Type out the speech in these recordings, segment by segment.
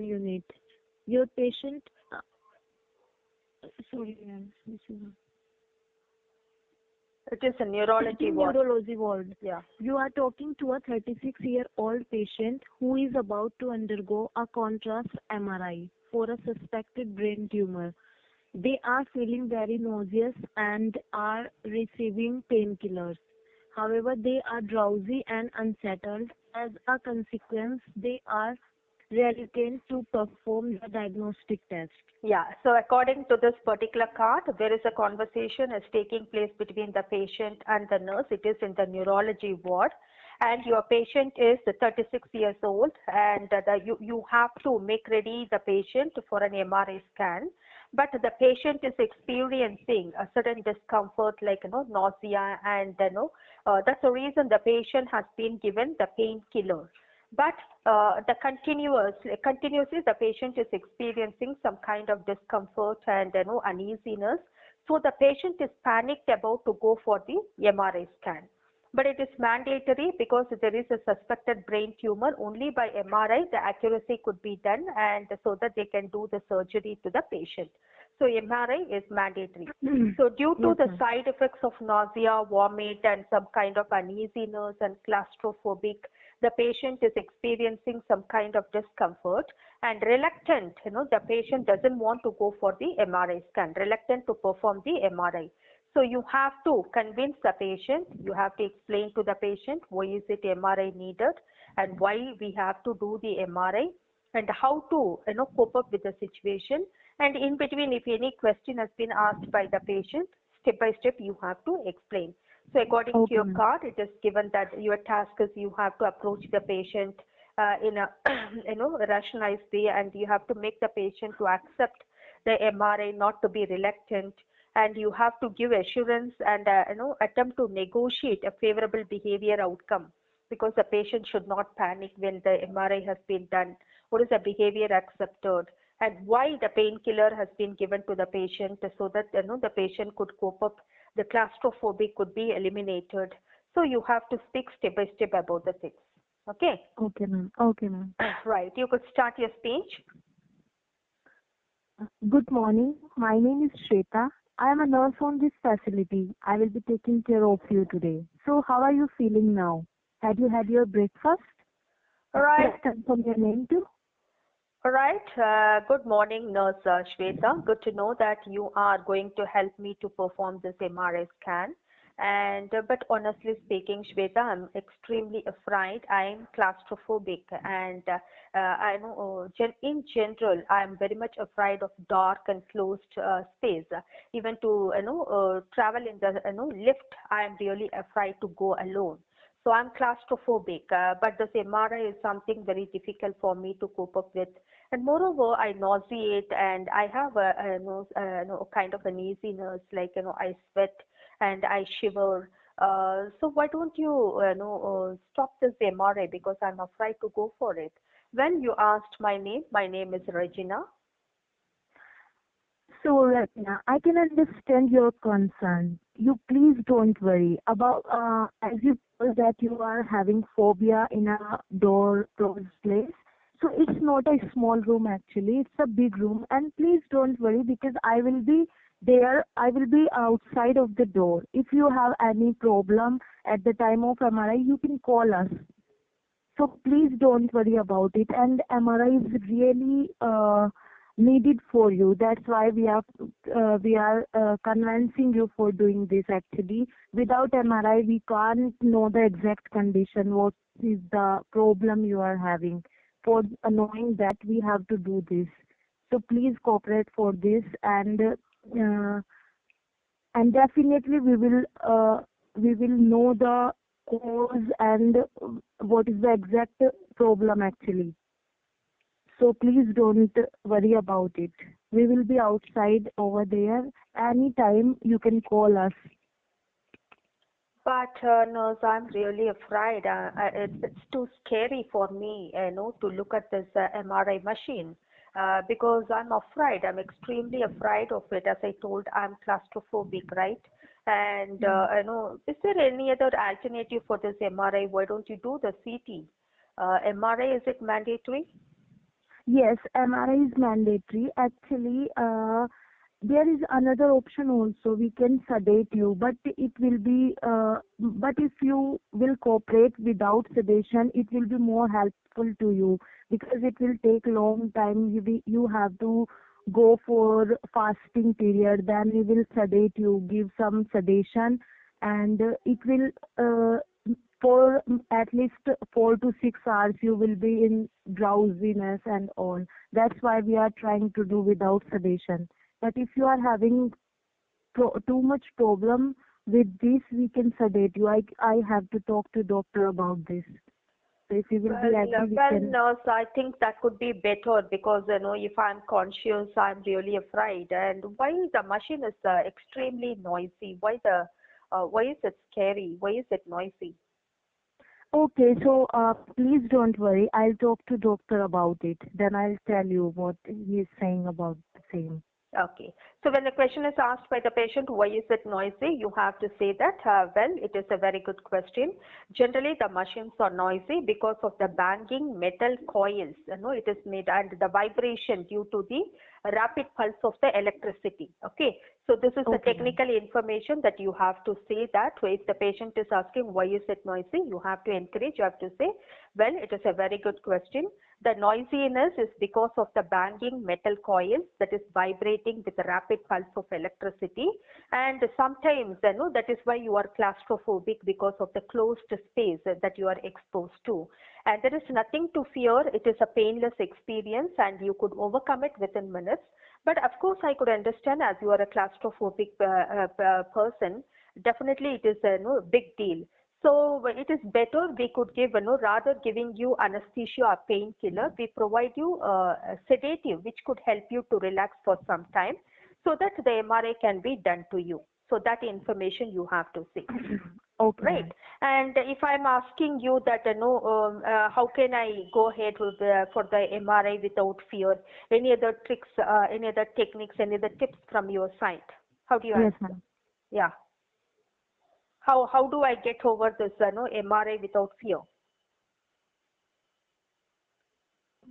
unit. Your patient, sorry, ma'am, this is It is a it neurology is ward. neurology ward. Yeah. You are talking to a 36-year-old patient who is about to undergo a contrast MRI for a suspected brain tumor. They are feeling very nauseous and are receiving painkillers. However, they are drowsy and unsettled. As a consequence, they are reluctant to perform the diagnostic test. Yeah. So according to this particular card, there is a conversation is taking place between the patient and the nurse. It is in the neurology ward, and your patient is 36 years old, and you have to make ready the patient for an MRI scan. But the patient is experiencing a certain discomfort, like nausea, and that's the reason the patient has been given the painkiller. But the continuously the patient is experiencing some kind of discomfort and uneasiness. So the patient is panicked about to go for the MRI scan. But it is mandatory because there is a suspected brain tumor. Only by MRI the accuracy could be done, and so that they can do the surgery to the patient. So MRI is mandatory. So due to Yes, the ma'am. side effects of nausea, vomit, and some kind of uneasiness and claustrophobic, the patient is experiencing some kind of discomfort and reluctant, the patient doesn't want to go for the MRI scan, reluctant to perform the MRI. So you have to convince the patient, you have to explain to the patient why is it MRI needed and why we have to do the MRI and how to cope up with the situation. And in between, if any question has been asked by the patient, step by step you have to explain. So according to Okay, your ma'am. card, it is given that your task is you have to approach the patient in a rationalized way, and you have to make the patient to accept the MRI, not to be reluctant, and you have to give assurance and attempt to negotiate a favorable behavior outcome, because the patient should not panic when the MRI has been done. What is the behavior accepted? And why the painkiller has been given to the patient, so that the patient could cope up, the claustrophobic could be eliminated. So you have to speak step by step about the things. Okay. Okay, ma'am. Okay, ma'am. Right, you could start your speech. Good morning. My name is Shweta. I am a nurse on this facility. I will be taking care of you today. So, how are you feeling now? Had you had your breakfast? All Could right. I confirm your name too? All right. Good morning, Nurse Shweta. Good to know that you are going to help me to perform this MRI scan. And but honestly speaking, Shweta, I'm extremely afraid. I'm claustrophobic, and I know in general, I'm very much afraid of dark and closed space. Even to travel in the lift, I am really afraid to go alone. So I'm claustrophobic, but this MRI is something very difficult for me to cope up with. And moreover, I nauseate and I have a kind of uneasiness, like I sweat and I shiver. So why don't you stop this MRI, because I'm afraid to go for it. When you asked my name, my name is Regina. So, Ratna, I can understand your concern. You please don't worry about, as you told that you are having phobia in a door closed place. So it's not a small room actually, it's a big room. And please don't worry because I will be there, I will be outside of the door. If you have any problem at the time of MRI, you can call us. So please don't worry about it. And MRI is really needed for you. That's why we are convincing you for doing this. Actually, without MRI, we can't know the exact condition. What is the problem you are having? For knowing that, we have to do this. So please cooperate for this, and definitely we will know the cause and what is the exact problem actually. So please don't worry about it. We will be outside over there. Anytime you can call us. But nurse, I'm really afraid. It's too scary for me, to look at this MRI machine. Because I'm afraid. I'm extremely afraid of it. As I told, I'm claustrophobic, right? And Mm. is there any other alternative for this MRI? Why don't you do the CT? MRI, is it mandatory? Yes, MRI is mandatory. Actually, there is another option also. We can sedate you, but it will be, but if you will cooperate without sedation, it will be more helpful to you because it will take long time. You have to go for fasting period. Then we will sedate you, give some sedation, and it will for at least 4 to 6 hours you will be in drowsiness and all. That's why we are trying to do without sedation. But if you are having too much problem with this, we can sedate you. I have to talk to doctor about this. So if you will be agree, we can. Nurse, I think that could be better because if I'm conscious, I'm really afraid. And why the machine is extremely noisy? Why is it scary? Why is it noisy? Okay, so please don't worry. I'll talk to doctor about it. Then I'll tell you what he is saying about the same. Okay. So when the question is asked by the patient, why is it noisy? You have to say that, well, it is a very good question. Generally, the machines are noisy because of the banging metal coils. It is made and the vibration due to the rapid pulse of the electricity. Okay. So this is the Okay, ma'am. technical information that you have to say that. So if the patient is asking why is it noisy, you have to encourage, you have to say, well, it is a very good question. The noisiness is because of the banging metal coils that is vibrating with the rapid pulse of electricity, and sometimes that is why you are claustrophobic because of the closed space that you are exposed to. And there is nothing to fear. It is a painless experience and you could overcome it within minutes. But of course, I could understand as you are a claustrophobic person, definitely it is a big deal. So it is better we could give, rather giving you anesthesia or painkiller, we provide you a sedative which could help you to relax for some time so that the MRI can be done to you. So that information you have to say. Okay, Right. ma'am. And if I'm asking you that, how can I go ahead with for the MRI without fear? Any other tricks, any other techniques, any other tips from your side? How do you Yes, answer? ma'am. Yeah. How do I get over this, MRI without fear?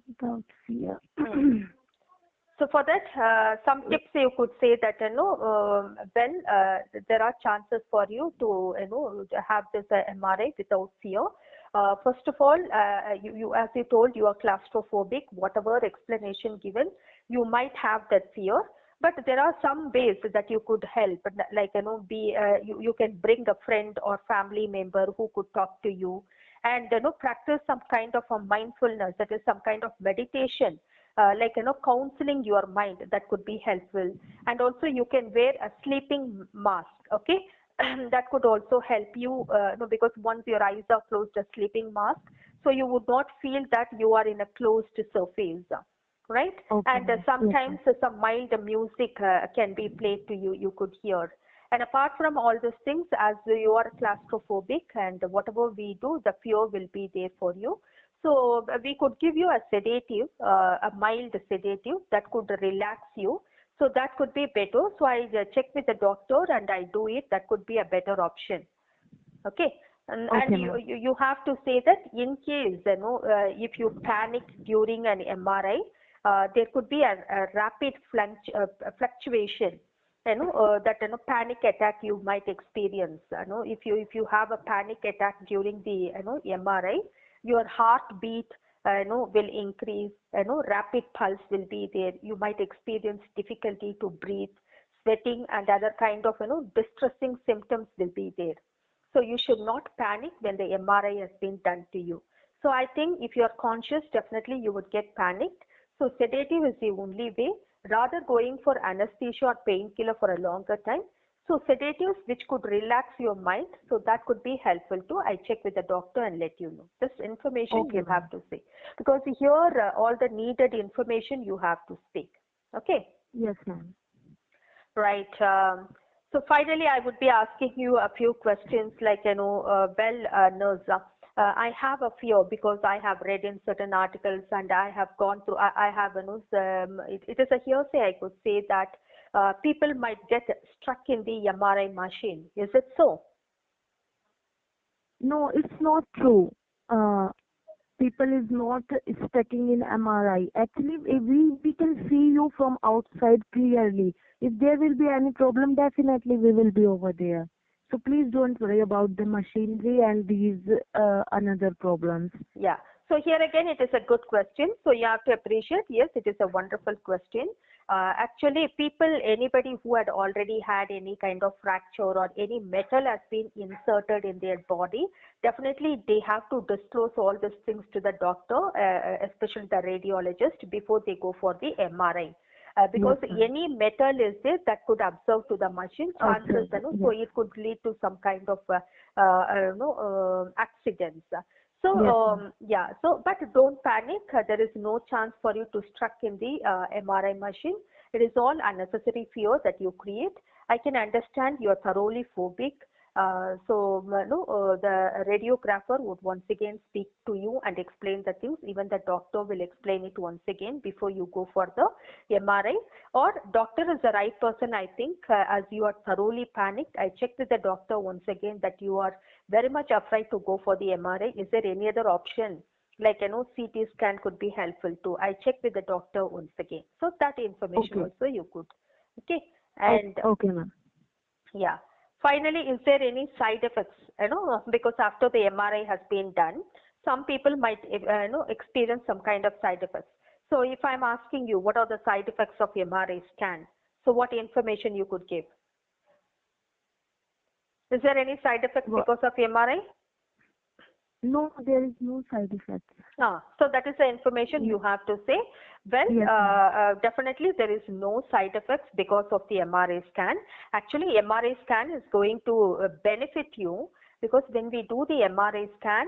Without fear. Hmm. So for that, some tips you could say that well, there are chances for you to to have this MRI without fear. First of all, you as you told, you are claustrophobic. Whatever explanation given, you might have that fear. But there are some ways that you could help, like be you can bring a friend or family member who could talk to you, and practice some kind of a mindfulness, that is some kind of meditation, like counseling your mind, that could be helpful. And also you can wear a sleeping mask. Okay. That could also help you, because once your eyes are closed, a sleeping mask, so you would not feel that you are in a closed surface, right? Okay, And ma'am. Yes, sometimes ma'am. some mild music can be played to you, you could hear. And apart from all these things, as you are claustrophobic and whatever we do, the fear will be there for you. So we could give you a sedative, a mild sedative that could relax you. So that could be better. So I check with the doctor and I do it. That could be a better option. Okay. And Okay, you, ma'am. you you have to say that in case, if you panic during an MRI, there could be a rapid fluctuation, that panic attack you might experience. If you have a panic attack during the MRI, your heartbeat will increase, rapid pulse will be there. You might experience difficulty to breathe, sweating, and other kind of distressing symptoms will be there. So you should not panic when the MRI has been done to you. So I think if you are conscious, definitely you would get panicked. So sedative is the only way, rather going for anesthesia or painkiller for a longer time. So sedatives which could relax your mind, so that could be helpful too. I check with the doctor and let you know. This information Okay, you have ma'am. to say, because here all the needed information you have to speak. Okay. Yes, ma'am. Right. So finally, I would be asking you a few questions like, nurse, I have a fear because I have read in certain articles and I have gone through, I have, it is a hearsay, I could say that people might get stuck in the MRI machine. Is it so? No, it's not true. Uh, people is not sticking in MRI. Actually, we can see you from outside clearly. If there will be any problem, definitely we will be over there. So please don't worry about the machinery and these another problems. Yeah. So here again, it is a good question. So you have to appreciate, yes, it is a wonderful question. Actually, anybody who had already had any kind of fracture or any metal has been inserted in their body, definitely they have to disclose all these things to the doctor, especially the radiologist, before they go for the MRI. Because Yes, ma'am. any metal is there that could absorb to the machine, chances, Okay. so Yes. it could lead to some kind of accidents. So Yes, ma'am. yeah, so but don't panic. There is no chance for you to struck in the MRI machine. It is all unnecessary fear that you create. I can understand you are thoroughly phobic. The radiographer would once again speak to you and explain the things. Even the doctor will explain it once again before you go for the MRI. Or doctor is the right person, I think, as you are thoroughly panicked. I checked with the doctor once again that you are very much afraid to go for the MRI. Is there any other option? Like, CT scan could be helpful too. I checked with the doctor once again. So that information Okay. also you could. Okay. And Okay, ma'am. yeah. Finally, is there any side effects? Because after the MRI has been done, some people might, experience some kind of side effects. So if I'm asking you, what are the side effects of MRI scan? So what information you could give? Is there any side effects Well, because of MRI? no, there is no side effects. So that is the information Ye- you have to say. Well, Yes, ma'am. definitely there is no side effects because of the MRI scan. Actually, MRI scan is going to benefit you because when we do the MRI scan,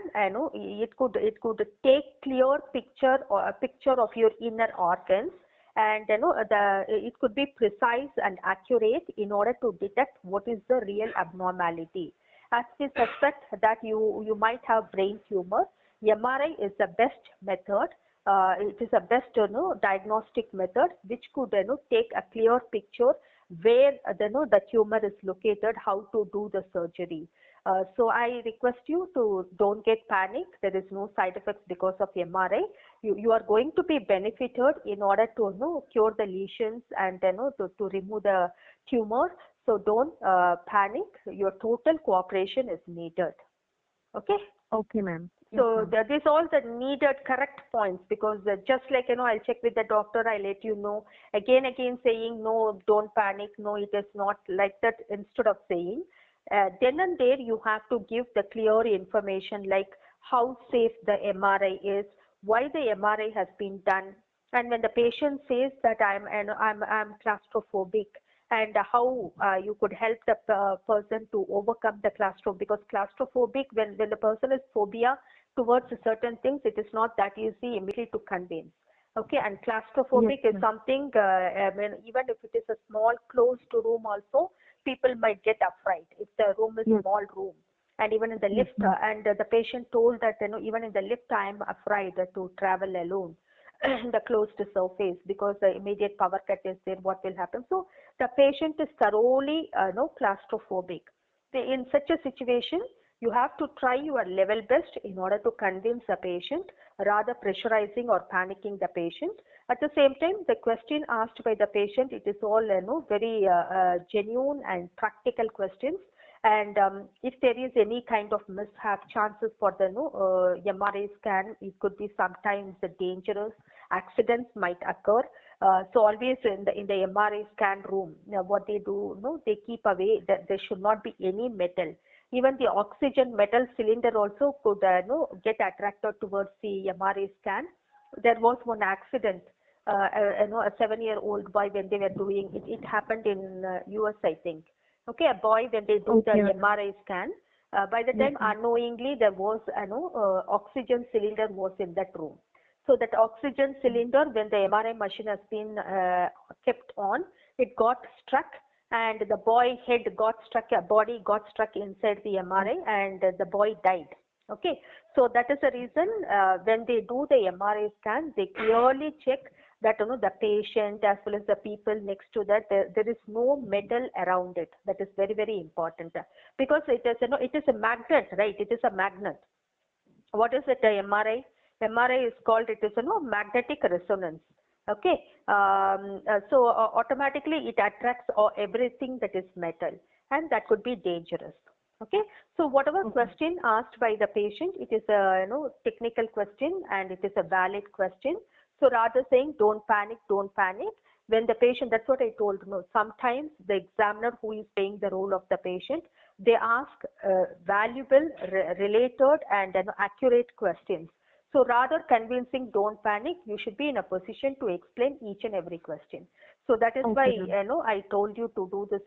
it could take clear picture or a picture of your inner organs, and it could be precise and accurate in order to detect what is the real abnormality. As we suspect that you might have brain tumor, MRI is the best method. It is the best diagnostic method which could take a clear picture where the tumor is located, how to do the surgery. So I request you to don't get panic. There is no side effects because of MRI. You are going to be benefited in order to cure the lesions and to remove the tumor. So don't panic. Your total cooperation is needed. Okay. Okay, ma'am. Yes, So ma'am. these all the needed correct points because just like I'll check with the doctor, I let you know again saying no, don't panic, no, it is not like that. Instead of saying, then and there you have to give the clear information like how safe the MRI is, why the MRI has been done, and when the patient says that I'm claustrophobic, and how you could help the person to overcome the claustrophobic, because claustrophobic when the person is phobia towards certain things, it is not that easy immediately to convince. Okay, and Yes, claustrophobic is ma'am. something, even if it is a small closed room also, people might get afraid if the room is Yes, small room. And even in the yes, lift, ma'am. and the patient told that, even in the lift, I am afraid to travel alone in the closed surface because the immediate power cut is there, what will happen? So the patient is thoroughly, claustrophobic. In such a situation, you have to try your level best in order to convince the patient rather pressurizing or panicking the patient. At the same time, the question asked by the patient, it is all very genuine and practical questions. And if there is any kind of mishap, chances for the MRI scan, it could be sometimes dangerous. Accidents might occur. So always in the MRI scan room, what they do, they keep away that there should not be any metal. Even the oxygen metal cylinder also could get attracted towards the MRI scan. There was one accident. A 7-year-old boy, when they were doing it, it happened in US, I think. Okay, a boy, when they do the Okay, ma'am. MRI scan, by the Yes, time ma'am. unknowingly there was oxygen cylinder was in that room. So that oxygen cylinder, when the MRI machine has been kept on, it got struck, and the boy head got struck, body got struck inside the MRI, and the boy died. Okay, so that is the reason when they do the MRI scan, they clearly check that the patient as well as the people next to that, there is no metal around it. That is very, very important because it is a magnet, right? It is a magnet. What is it, MRI? MRI is called, it is magnetic resonance. Okay, automatically it attracts everything that is metal, and that could be dangerous. Okay, so whatever question asked by the patient, it is a technical question and it is a valid question. So rather saying don't panic, when the patient, that's what I told you, sometimes the examiner who is playing the role of the patient, they ask valuable, related and accurate questions. So rather convincing don't panic, you should be in a position to explain each and every question. So that is why I told you to do this